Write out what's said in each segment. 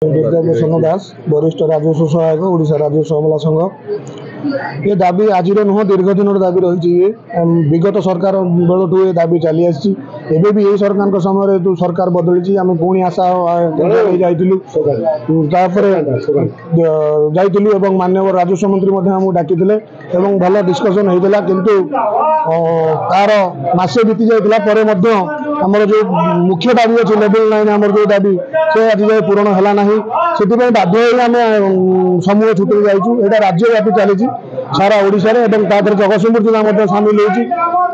दुर्गाभूषण दास वरिष्ठ राजस्व सहायक ओडिशा राजस्व अमला संघ। ये दाबी आज नुह दीर्घ दिन दाबी रही विगत सरकार बेलू ये दाबी चली आसी भी यही सरकार समय जो सरकार बदली आम पुणी आशा जाइलु माननीय राजस्व मंत्री आमको डाकी भल डिस्कसन होता किंतु तार मसे बीती जाता आमर जो मुख्य दाबी अच्छी लेवल 9 आमर जो दाबी से आज जाए पूरण है ना से बाध्य आम समूह छुट्टी जाइए यहाँ राज्यव्यापी चली सारा ओडिशा जगतसिंहपुर जिला सामिल होती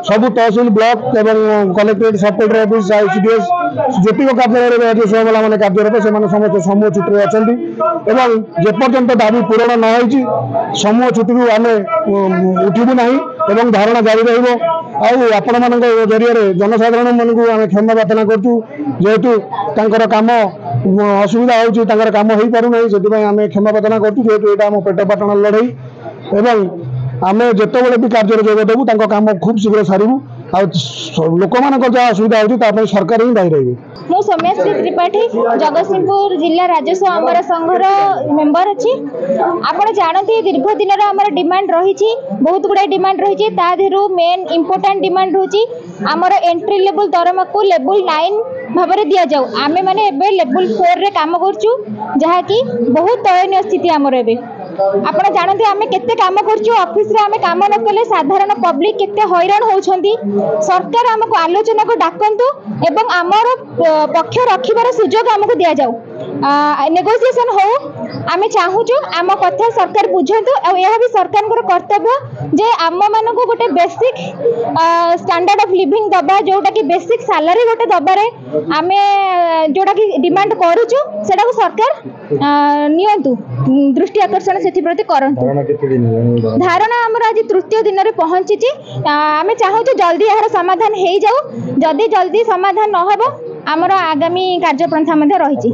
सबू तहसिल ब्लॉक एवं कलेक्टरेट सब कलेक्टर ऑफिस आईसीडीएस जेतिक कार्यालय राजस्व अमला मैंने कार्यरत से समस्त समूह छुट्टी अच्छा जेपर्यंत दाबी पूरण न समूह छुट्टी आम उठबू ना धारणा जारी आपण मान जरिए जनसाधारण मान को आम क्षमा प्रार्थना करूँ जेहेतु कम असुविधा होम हो पारना से आम क्षमा प्रार्थना करूँ जेहेतु यहाँ आम पेट पाटण लड़ई एवं आम जिते भी कार्य जोगदेबू कम खूब शीघ्र सारू लोक मान जहाँ असुविधा होती सरकार ही दायी रही। मु सौम्याश्री त्रिपाठी जगतसिंहपुर जिला राजस्व अमर संघर मेंबर अच्छी आपड़ जानते दीर्घ दिन आमर डिमांड रही बहुत गुड़ा डिमांड रही मेन इंपोर्टाट डिमांड रोची आमर एंट्री लेवल दरमा को लेवल 9 भाव में दि जाऊ आम मैंने लेवल 4 रे काम करचु जहाँकि बहुत दयनीय स्थिति आमर एबे आपड़ जानते आम केते काम करचु ऑफिस रे आम काम न कले साधारण पब्लिक केते हैरान होउछंती सरकार आमको आलोचना को डाकंतु एवं आमर पक्ष रखिबार सुजोग आमको दिया जाऊ नेगोशिएशन हो आम चाहूचु आम कथा सरकार बुझंतु और यह भी सरकार कर्तव्य जे आम मान को गोटे बेसिक स्टैंडर्ड ऑफ लिविंग दबा जोटा कि बेसिक सैलरी गोटे दबारे आम जोटा कि डिमांड करूचु सेटा को सरकार नियंतु दृष्टि आकर्षण से प्रति करंतु धारणा आमर आज तृतीय दिन में पहुंची आम चाहूचु जल्दी यार समाधान हो जाऊ जदि जल्दी समाधान न हो आमर आगामी कार्यपंथा रही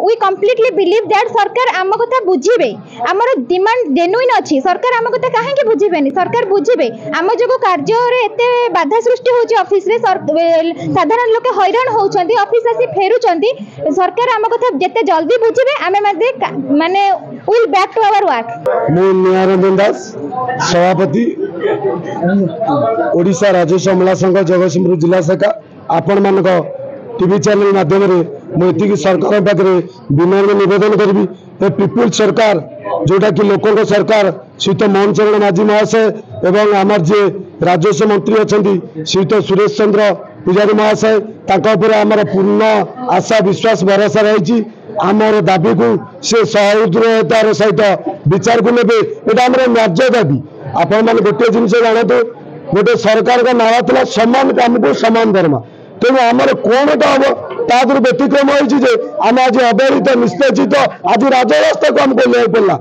वी कंप्लीटली बिलीव दैट सरकार आम कथा बुझे आमर डिमांड जेन्युइन अच्छी सरकार आम कथा कहीं बुझे सरकार बुझे आम जो कार्य एत बाधा सृष्टि होची ऑफिस रे साधारण लोक हैरान होउछंती ऑफिस आसी फेरुछंती सरकार आम कथा जेते जल्दी बुझे आम माने will back to our work. मु निरंजन दास सभापति ओडिशा राजस्व अमला संघ जगतसिंहपुर जिला शाखा आपण मान टीवी चैनल माध्यम मुझे सरकार पाखे विनम्र निवेदन करी पीपुल्स सरकार जोटा कि लोकों सरकार श्रीयुत मोहन चरण माझी महाशय एवं आमर जे राजस्व मंत्री अच्छा श्रीयुत सुरेश चंद्र पुजारी महाशय आमर पूर्ण आशा विश्वास भरोसा रही आमर दाबी को से सहृदयतार सहित विचार को नेबे एटा आमर न्याय्य दाबी आपण मैंने गोटे जिन जानतु गोटे सरकार का नारा था समान काम को समान दरमा तेणु आमर कौन हम तादर व्यतिक्रम होम आज अवहेलित निष्पेषित आज राजरास्ता को आमको लिया पड़ा।